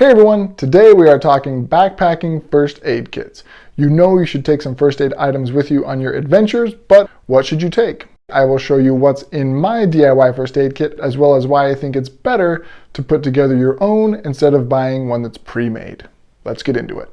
Hey everyone, today we are talking backpacking first aid kits. You know you should take some first aid items with you on your adventures, but what should you take? I will show you what's in my DIY first aid kit, as well as why I think it's better to put together your own instead of buying one that's pre-made. Let's get into it.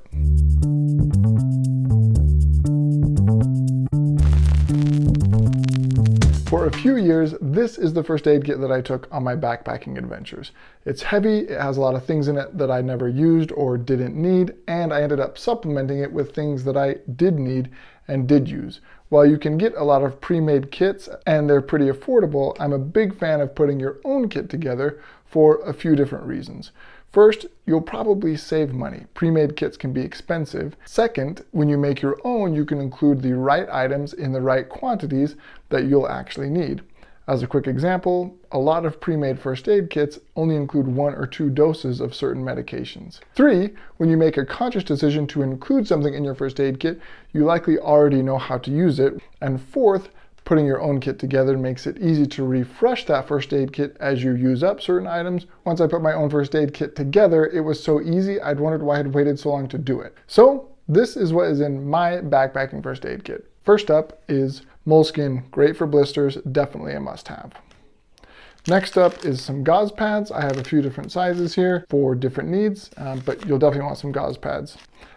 For a few years, this is the first aid kit that I took on my backpacking adventures. It's heavy, it has a lot of things in it that I never used or didn't need, and I ended up supplementing it with things that I did need and did use. While you can get a lot of pre-made kits and they're pretty affordable, I'm a big fan of putting your own kit together for a few different reasons. First, you'll probably save money. Pre-made kits can be expensive. Second, when you make your own, you can include the right items in the right quantities that you'll actually need. As a quick example, a lot of pre-made first aid kits only include 1 or 2 doses of certain medications. 3, when you make a conscious decision to include something in your first aid kit, you likely already know how to use it. And 4th, putting your own kit together makes it easy to refresh that first aid kit as you use up certain items. Once I put my own first aid kit together, it was so easy, I'd wondered why I'd waited so long to do it. So this is what is in my backpacking first aid kit. First up is moleskin, great for blisters, definitely a must-have. Next up is some gauze pads. I have a few different sizes here for different needs, but you'll definitely want some gauze pads.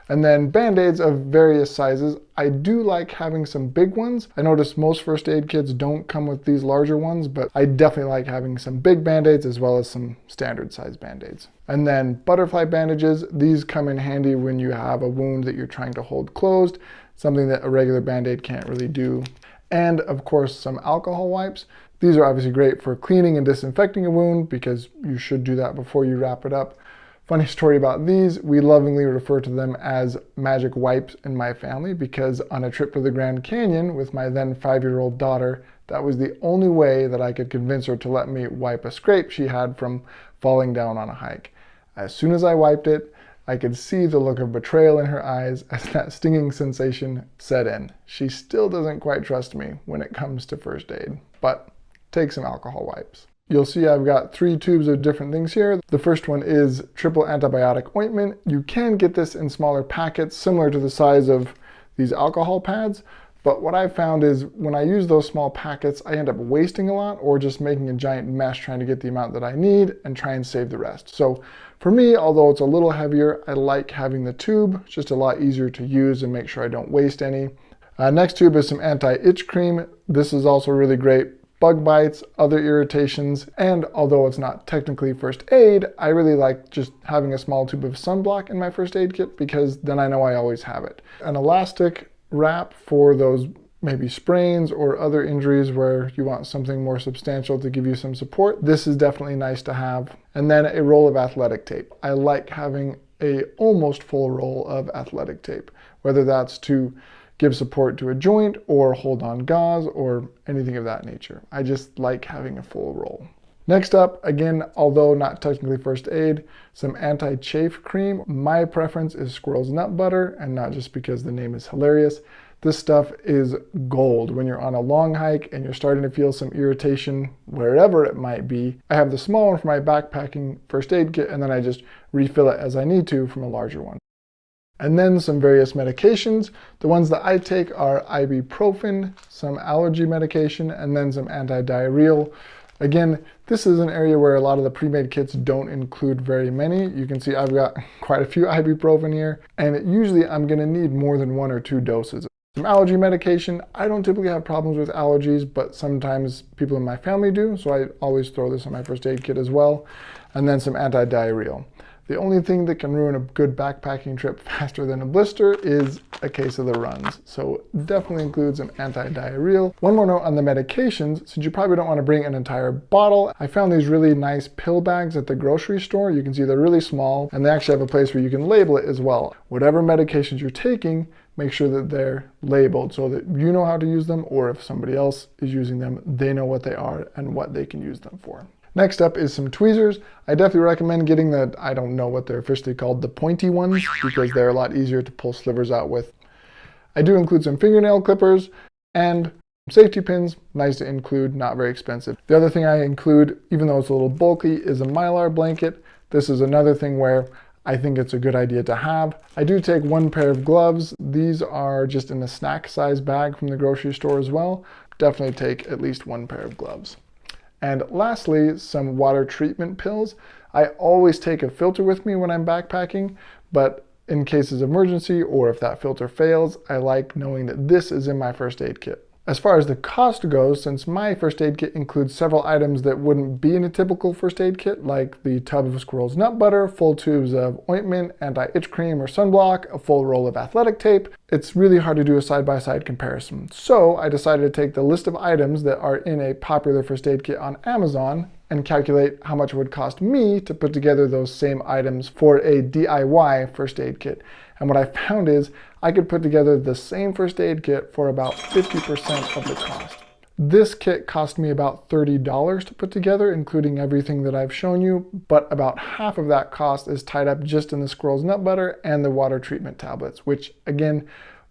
And then band-aids of various sizes. I do like having some big ones. I notice most first aid kits don't come with these larger ones, but I definitely like having some big band-aids as well as some standard size band-aids. And then butterfly bandages. These come in handy when you have a wound that you're trying to hold closed, something that a regular band-aid can't really do. And of course, some alcohol wipes. These are obviously great for cleaning and disinfecting a wound because you should do that before you wrap it up. Funny story about these, we lovingly refer to them as magic wipes in my family because on a trip to the Grand Canyon with my then 5-year-old daughter, that was the only way that I could convince her to let me wipe a scrape she had from falling down on a hike. As soon as I wiped it, I could see the look of betrayal in her eyes as that stinging sensation set in. She still doesn't quite trust me when it comes to first aid, but take some alcohol wipes. You'll see I've got 3 tubes of different things here. The first one is triple antibiotic ointment. You can get this in smaller packets similar to the size of these alcohol pads, but what I've found is when I use those small packets, I end up wasting a lot or just making a giant mess trying to get the amount that I need and try and save the rest. So for me, although it's a little heavier, I like having the tube. It's just a lot easier to use and make sure I don't waste any. Next tube is some anti-itch cream. This is also really great. Bug bites, other irritations, and although it's not technically first aid, I really like just having a small tube of sunblock in my first aid kit because then I know I always have it. An elastic wrap for those maybe sprains or other injuries where you want something more substantial to give you some support. This is definitely nice to have. And then a roll of athletic tape. I like having a almost full roll of athletic tape, whether that's to give support to a joint or hold on gauze or anything of that nature. I just like having a full roll. Next up, again, although not technically first aid, some anti-chafe cream. My preference is squirrel's nut butter, and not just because the name is hilarious. This stuff is gold when you're on a long hike and you're starting to feel some irritation wherever it might be. I have the small one for my backpacking first aid kit, and then I just refill it as I need to from a larger one. And then some various medications. The ones that I take are ibuprofen, some allergy medication, and then some anti-diarrheal. Again, this is an area where a lot of the pre-made kits don't include very many. You can see I've got quite a few ibuprofen here, and usually I'm gonna need more than 1 or 2 doses. Some allergy medication. I don't typically have problems with allergies, but sometimes people in my family do, so I always throw this in my first aid kit as well. And then some anti-diarrheal. The only thing that can ruin a good backpacking trip faster than a blister is a case of the runs. So definitely include some anti-diarrheal. One more note on the medications, since you probably don't want to bring an entire bottle, I found these really nice pill bags at the grocery store. You can see they're really small and they actually have a place where you can label it as well. Whatever medications you're taking, make sure that they're labeled so that you know how to use them, or if somebody else is using them, they know what they are and what they can use them for. Next up is some tweezers. I definitely recommend getting the, I don't know what they're officially called, the pointy ones, because they're a lot easier to pull slivers out with. I do include some fingernail clippers and safety pins, nice to include, not very expensive. The other thing I include, even though it's a little bulky, is a Mylar blanket. This is another thing where I think it's a good idea to have. I do take one pair of gloves. These are just in a snack size bag from the grocery store as well. Definitely take at least one pair of gloves. And lastly, some water treatment pills. I always take a filter with me when I'm backpacking, but in cases of emergency or if that filter fails, I like knowing that this is in my first aid kit. As far as the cost goes, since my first aid kit includes several items that wouldn't be in a typical first aid kit, like the tub of squirrel's nut butter, full tubes of ointment, anti-itch cream or sunblock, a full roll of athletic tape, it's really hard to do a side-by-side comparison. So I decided to take the list of items that are in a popular first aid kit on Amazon and calculate how much it would cost me to put together those same items for a DIY first aid kit. And what I found is I could put together the same first aid kit for about 50% of the cost. This kit cost me about $30 to put together, including everything that I've shown you, but about half of that cost is tied up just in the squirrel's nut butter and the water treatment tablets, which again,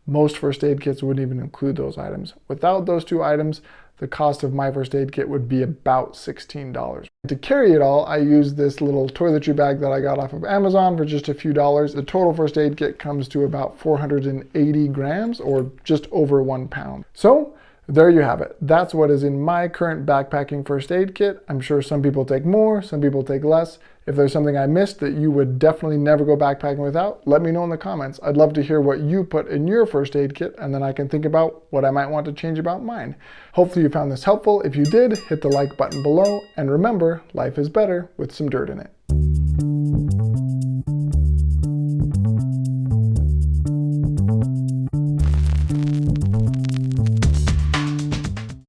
most first aid kits wouldn't even include those items. Without those two items, the cost of my first aid kit would be about $16. To carry it all, I used this little toiletry bag that I got off of Amazon for just a few dollars. The total first aid kit comes to about 480 grams or just over 1 pound. So there you have it. That's what is in my current backpacking first aid kit. I'm sure some people take more, some people take less. If there's something I missed that you would definitely never go backpacking without, let me know in the comments. I'd love to hear what you put in your first aid kit, and then I can think about what I might want to change about mine. Hopefully you found this helpful. If you did, hit the like button below, and remember, life is better with some dirt in it.